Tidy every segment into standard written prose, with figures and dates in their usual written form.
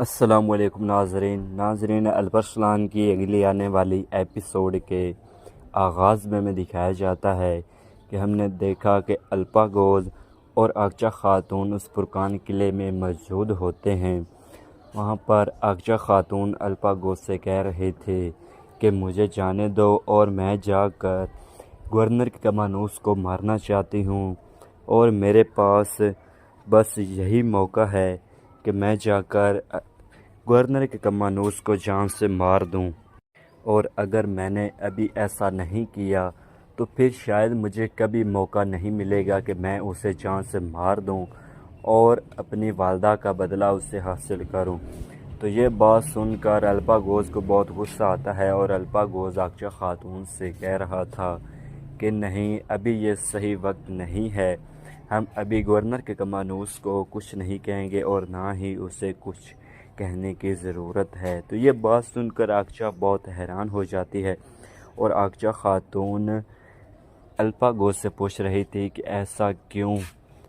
السلام علیکم ناظرین الپرسلان کی اگلی آنے والی ایپیسوڈ کے آغاز میں دکھایا جاتا ہے کہ ہم نے دیکھا کہ الپاگوز اور اقچا خاتون اس پرکان قلعے میں موجود ہوتے ہیں۔ وہاں پر اقچا خاتون الپاگوز سے کہہ رہے تھے کہ مجھے جانے دو اور میں جا کر گورنر کمانوس کو مارنا چاہتی ہوں، اور میرے پاس بس یہی موقع ہے کہ میں جا کر گورنر کے کمانوس کو جان سے مار دوں، اور اگر میں نے ابھی ایسا نہیں کیا تو پھر شاید مجھے کبھی موقع نہیں ملے گا کہ میں اسے جان سے مار دوں اور اپنی والدہ کا بدلہ اس سے حاصل کروں۔ تو یہ بات سن کر الپاگوز کو بہت غصہ آتا ہے، اور الپاگوز اقچا خاتون سے کہہ رہا تھا کہ نہیں، ابھی یہ صحیح وقت نہیں ہے، ہم ابھی گورنر کے کمانوس کو کچھ نہیں کہیں گے اور نہ ہی اسے کچھ کہنے کی ضرورت ہے۔ تو یہ بات سن کر اقچا بہت حیران ہو جاتی ہے، اور اقچا خاتون الپاگوز سے پوچھ رہی تھی کہ ایسا کیوں؟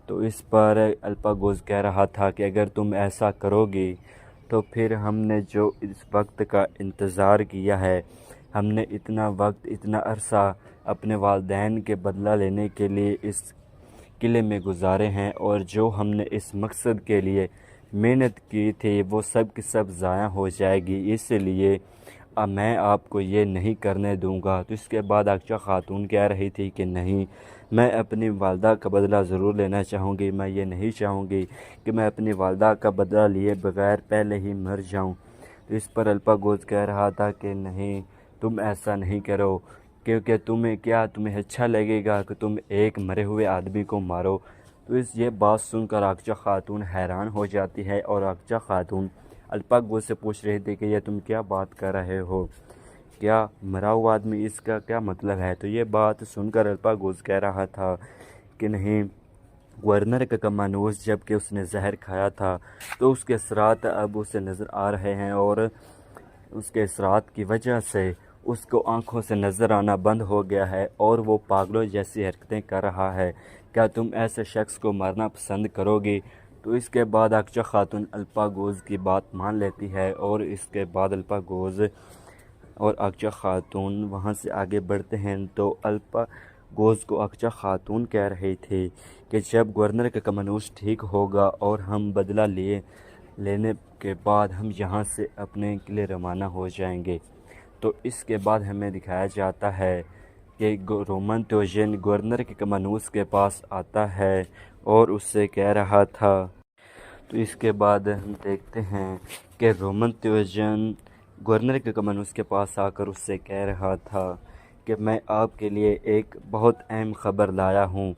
تو اس پر الپاگوز کہہ رہا تھا کہ اگر تم ایسا کرو گی تو پھر ہم نے جو اس وقت کا انتظار کیا ہے، ہم نے اتنا وقت، اتنا عرصہ اپنے والدین کے بدلہ لینے کے لیے اس قلعے میں گزارے ہیں، اور جو ہم نے اس مقصد کے لیے محنت کی تھی وہ سب کی سب ضائع ہو جائے گی، اس لیے میں آپ کو یہ نہیں کرنے دوں گا۔ تو اس کے بعد اقچا خاتون کہہ رہی تھی کہ نہیں، میں اپنی والدہ کا بدلہ ضرور لینا چاہوں گی، میں یہ نہیں چاہوں گی کہ میں اپنی والدہ کا بدلہ لیے بغیر پہلے ہی مر جاؤں۔ تو اس پر الپاگوز کہہ رہا تھا کہ نہیں، تم ایسا نہیں کرو، کیونکہ تمہیں اچھا لگے گا کہ تم ایک مرے ہوئے آدمی کو مارو۔ تو یہ بات سن کر اقچا خاتون حیران ہو جاتی ہے، اور اقچا خاتون الپاگوز سے پوچھ رہی تھی کہ یہ تم کیا بات کر رہے ہو، کیا مرا ہوا آدمی، اس کا کیا مطلب ہے؟ تو یہ بات سن کر الپاگوز کہہ رہا تھا کہ نہیں، گورنر کا کمانوس جب کہ اس نے زہر کھایا تھا تو اس کے اثرات اب اسے نظر آ رہے ہیں، اور اس کے اثرات کی وجہ سے اس کو آنکھوں سے نظر آنا بند ہو گیا ہے، اور وہ پاگلوں جیسی حرکتیں کر رہا ہے۔ کیا تم ایسے شخص کو مارنا پسند کرو گی؟ تو اس کے بعد اقچا خاتون الپاگوز کی بات مان لیتی ہے، اور اس کے بعد الپاگوز اور اقچا خاتون وہاں سے آگے بڑھتے ہیں۔ تو الپاگوز کو اقچا خاتون کہہ رہی تھی کہ جب گورنر کا کمانوس ٹھیک ہوگا اور ہم بدلہ لینے کے بعد ہم یہاں سے اپنے قلعے روانہ ہو جائیں گے۔ تو اس کے بعد ہمیں دکھایا جاتا ہے کہ رومن تیوجن گورنر کے کمانوس کے پاس آتا ہے اور اس سے کہہ رہا تھا۔ تو اس کے بعد ہم دیکھتے ہیں کہ رومن تیوجن گورنر کے کمانوس کے پاس آ کر اس سے کہہ رہا تھا کہ میں آپ کے لیے ایک بہت اہم خبر لایا ہوں۔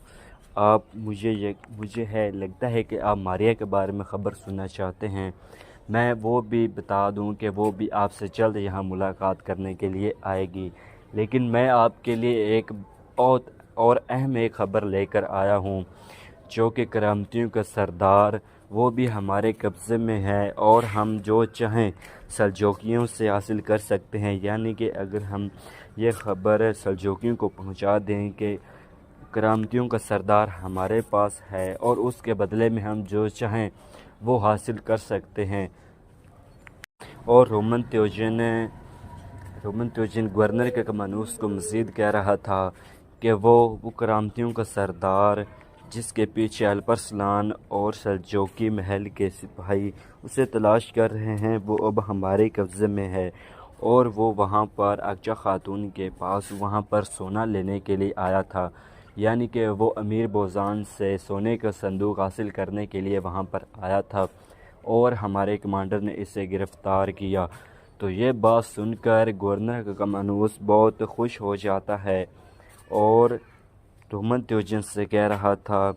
مجھے لگتا ہے کہ آپ ماریا کے بارے میں خبر سننا چاہتے ہیں۔ میں وہ بھی بتا دوں کہ وہ بھی آپ سے جلد یہاں ملاقات کرنے کے لیے آئے گی، لیکن میں آپ کے لیے ایک بہت اور اہم ایک خبر لے کر آیا ہوں، جو کہ کرامتیوں کا سردار وہ بھی ہمارے قبضے میں ہے، اور ہم جو چاہیں سلجوقیوں سے حاصل کر سکتے ہیں۔ یعنی کہ اگر ہم یہ خبر سلجوقیوں کو پہنچا دیں کہ کرامتیوں کا سردار ہمارے پاس ہے اور اس کے بدلے میں ہم جو چاہیں وہ حاصل کر سکتے ہیں۔ اور رومن تیوجن گورنر کے کمانوس کو مزید کہہ رہا تھا کہ وہ کرامتیوں کا سردار جس کے پیچھے الپرسلان اور سلجوقی محل کے سپاہی اسے تلاش کر رہے ہیں، وہ اب ہمارے قبضے میں ہے، اور وہ وہاں پر اقچا خاتون کے پاس وہاں پر سونا لینے کے لیے آیا تھا۔ یعنی کہ وہ امیر بوزان سے سونے کا صندوق حاصل کرنے کے لیے وہاں پر آیا تھا، اور ہمارے کمانڈر نے اسے گرفتار کیا۔ تو یہ بات سن کر گورنر کا کمانوس بہت خوش ہو جاتا ہے، اور رومن تیوجن سے کہہ رہا تھا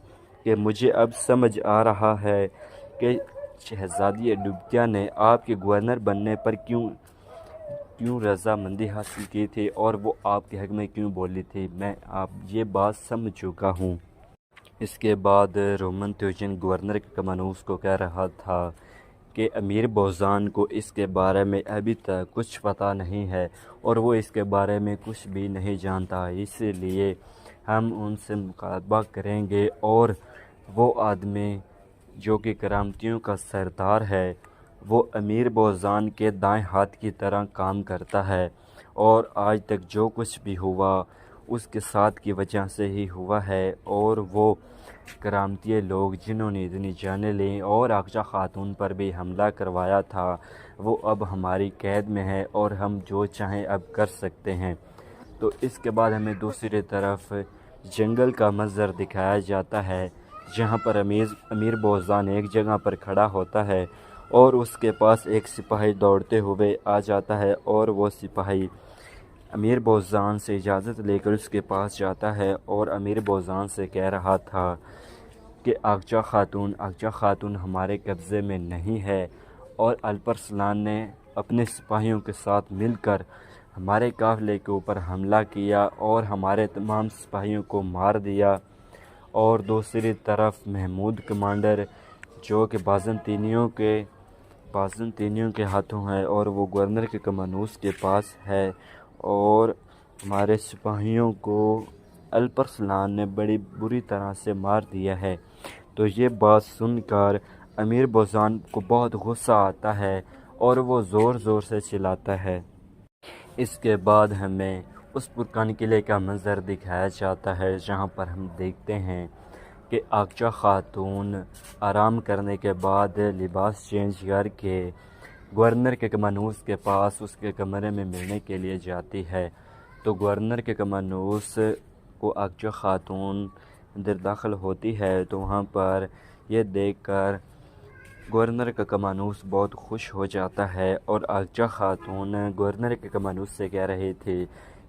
کہ مجھے اب سمجھ آ رہا ہے کہ شہزادی ڈوبتیا نے آپ کے گورنر بننے پر کیوں رضامندی حاصل کی تھی، اور وہ آپ کے حق میں کیوں بولی تھی، میں یہ بات سمجھ چکا ہوں۔ اس کے بعد رومن تیوجن گورنر کے کمانوس کو کہہ رہا تھا کہ امیر بوزان کو اس کے بارے میں ابھی تک کچھ پتہ نہیں ہے، اور وہ اس کے بارے میں کچھ بھی نہیں جانتا، اس لیے ہم ان سے مقابلہ کریں گے، اور وہ آدمی جو کہ کرامتیوں کا سردار ہے وہ امیر بوزان کے دائیں ہاتھ کی طرح کام کرتا ہے، اور آج تک جو کچھ بھی ہوا اس کے ساتھ کی وجہ سے ہی ہوا ہے۔ اور وہ کرامتی لوگ جنہوں نے اتنی جانیں لیں اور عائشہ خاتون پر بھی حملہ کروایا تھا، وہ اب ہماری قید میں ہے اور ہم جو چاہیں اب کر سکتے ہیں۔ تو اس کے بعد ہمیں دوسری طرف جنگل کا منظر دکھایا جاتا ہے، جہاں پر امیر بوزان ایک جگہ پر کھڑا ہوتا ہے اور اس کے پاس ایک سپاہی دوڑتے ہوئے آ جاتا ہے، اور وہ سپاہی امیر بوزان سے اجازت لے کر اس کے پاس جاتا ہے اور امیر بوزان سے کہہ رہا تھا کہ عائشہ خاتون ہمارے قبضے میں نہیں ہے، اور الپرسلان نے اپنے سپاہیوں کے ساتھ مل کر ہمارے قافلے کے اوپر حملہ کیا اور ہمارے تمام سپاہیوں کو مار دیا۔ اور دوسری طرف محمود کمانڈر جو کہ بازنطینیوں کے ہاتھوں ہے، اور وہ گورنر کے کمانوس کے پاس ہے، اور ہمارے سپاہیوں کو الپرسلان نے بڑی بری طرح سے مار دیا ہے۔ تو یہ بات سن کر امیر بوزان کو بہت غصہ آتا ہے اور وہ زور زور سے چلاتا ہے۔ اس کے بعد ہمیں اس پرکان قلعے کا منظر دکھایا جاتا ہے، جہاں پر ہم دیکھتے ہیں کہ عائشہ خاتون آرام کرنے کے بعد لباس چینج کر کے گورنر کے کمانوس کے پاس اس کے کمرے میں ملنے کے لیے جاتی ہے۔ تو گورنر کے کمانوس کو عائشہ خاتون اندر داخل ہوتی ہے، تو وہاں پر یہ دیکھ کر گورنر کا کمانوس بہت خوش ہو جاتا ہے، اور عائشہ خاتون گورنر کے کمانوس سے کہہ رہی تھی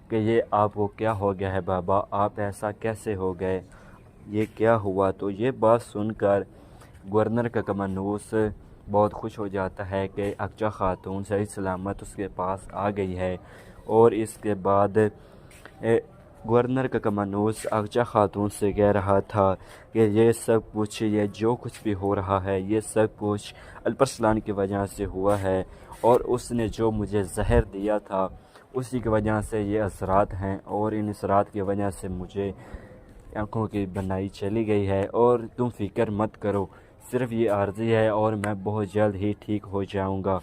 کہ یہ آپ کو کیا ہو گیا ہے بابا، آپ ایسا کیسے ہو گئے، یہ کیا ہوا؟ تو یہ بات سن کر گورنر کا کمانوس بہت خوش ہو جاتا ہے کہ عائشہ خاتون صحیح سلامت اس کے پاس آ گئی ہے۔ اور اس کے بعد گورنر کا کمانوس عائشہ خاتون سے کہہ رہا تھا کہ یہ سب کچھ، یہ جو کچھ بھی ہو رہا ہے، یہ سب کچھ الپرسلان کی وجہ سے ہوا ہے، اور اس نے جو مجھے زہر دیا تھا اسی کی وجہ سے یہ اثرات ہیں، اور ان اثرات کی وجہ سے مجھے آنکھوں کی بنائی چلی گئی ہے، اور تم فکر مت کرو، صرف یہ عارضی ہے اور میں بہت جلد ہی ٹھیک ہو جاؤں گا۔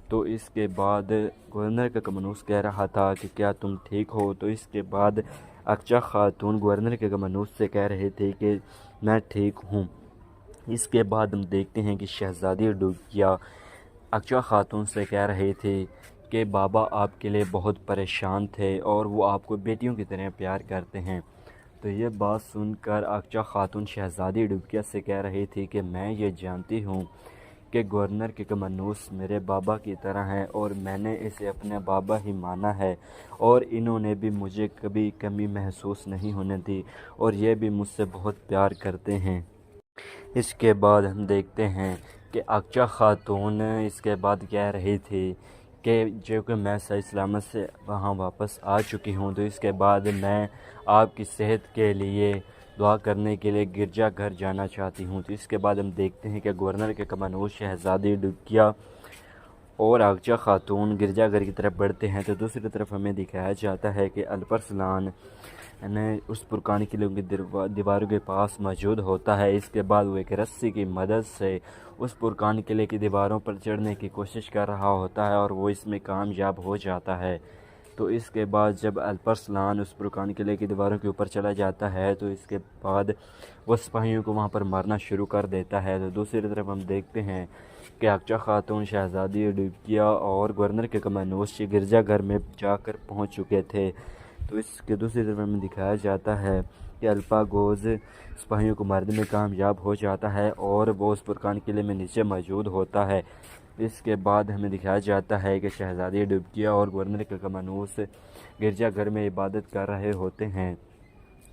تو اس کے بعد گورنر کا کمانوس کہہ رہا تھا کہ کیا تم ٹھیک ہو؟ تو اس کے بعد عائشہ خاتون گورنر کے کمانوس سے کہہ رہے تھے کہ میں ٹھیک ہوں۔ اس کے بعد ہم دیکھتے ہیں کہ شہزادی ڈوکیا عائشہ خاتون سے کہہ رہے تھے کہ بابا آپ کے لیے بہت پریشان تھے اور وہ آپ کو بیٹیوں کی طرح پیار کرتے ہیں۔ تو یہ بات سن کر عائشہ خاتون شہزادی ڈوکیا سے کہہ رہی تھی کہ میں یہ جانتی ہوں کہ گورنر کے کمانوس میرے بابا کی طرح ہیں، اور میں نے اسے اپنے بابا ہی مانا ہے، اور انہوں نے بھی مجھے کبھی کمی محسوس نہیں ہونے دی، اور یہ بھی مجھ سے بہت پیار کرتے ہیں۔ اس کے بعد ہم دیکھتے ہیں کہ عائشہ خاتون اس کے بعد کہہ رہی تھی کہ جو کہ میں صحیح سلامت سے وہاں واپس آ چکی ہوں، تو اس کے بعد میں آپ کی صحت کے لیے دعا کرنے کے لیے گرجا گھر جانا چاہتی ہوں۔ تو اس کے بعد ہم دیکھتے ہیں کہ گورنر کے کمانوس شہزادی ڈوکیا اور عائشہ خاتون گرجا گھر کی طرف بڑھتے ہیں۔ تو دوسری طرف ہمیں دکھایا جاتا ہے کہ الپرسلان اس پرکان قلعے کی دیواروں کے پاس موجود ہوتا ہے۔ اس کے بعد وہ ایک رسی کی مدد سے اس پرکان قلعے کی دیواروں پر چڑھنے کی کوشش کر رہا ہوتا ہے، اور وہ اس میں کامیاب ہو جاتا ہے۔ تو اس کے بعد جب الپرسلان اس پرکان قلعے کی دیواروں کے اوپر چلا جاتا ہے، تو اس کے بعد وہ سپاہیوں کو وہاں پر مارنا شروع کر دیتا ہے۔ تو دوسری طرف ہم دیکھتے ہیں کہ عائشہ خاتون شہزادی ڈوکیا اور گورنر کے کمانوس گرجا گھر میں جا کر پہنچ چکے تھے۔ تو اس کے دوسری طرف ہمیں دکھایا جاتا ہے کہ الپاگوز سپاہیوں کو مارنے میں کامیاب ہو جاتا ہے، اور وہ اس پرکان قلعے میں نیچے موجود ہوتا ہے۔ اس کے بعد ہمیں دکھایا جاتا ہے کہ شہزادی ڈوکیا اور گورنر کے کمانوس گرجا گھر میں عبادت کر رہے ہوتے ہیں۔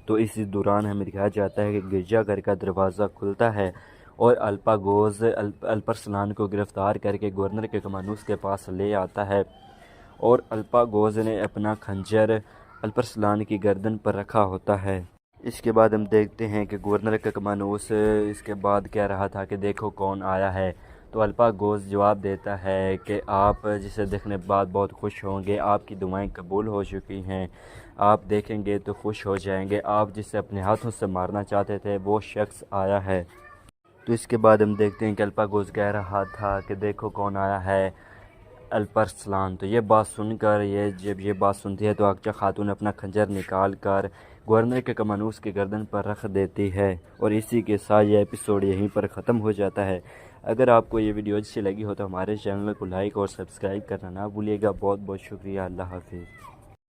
تو اسی دوران ہمیں دکھایا جاتا ہے کہ گرجا گھر کا دروازہ کھلتا ہے، اور الپاگوز الپرسلان کو گرفتار کر کے گورنر کے کمانوس کے پاس لے آتا ہے، اور الپاگوز نے اپنا خنجر الپرسلان کی گردن پر رکھا ہوتا ہے۔ اس کے بعد ہم دیکھتے ہیں کہ گورنر کا کمانوس اس کے بعد کہہ رہا تھا کہ دیکھو کون آیا ہے۔ تو الپاگوز جواب دیتا ہے کہ آپ جسے دیکھنے کے بعد بہت خوش ہوں گے، آپ کی دعائیں قبول ہو چکی ہیں، آپ دیکھیں گے تو خوش ہو جائیں گے، آپ جسے اپنے ہاتھوں سے مارنا چاہتے تھے وہ شخص آیا ہے۔ تو اس کے بعد ہم دیکھتے ہیں کہ الپاگوز کہہ رہا تھا کہ دیکھو کون آیا ہے، الپرسلان۔ تو یہ بات سن کر جب یہ بات سنتی ہے تو اقچا خاتون اپنا خنجر نکال کر گورنر کے کمانوس کی گردن پر رکھ دیتی ہے، اور اسی کے ساتھ یہ ایپیسوڈ یہیں پر ختم ہو جاتا ہے۔ اگر آپ کو یہ ویڈیو اچھی لگی ہو تو ہمارے چینل کو لائک اور سبسکرائب کرنا نہ بھولیے گا۔ بہت بہت شکریہ، اللہ حافظ۔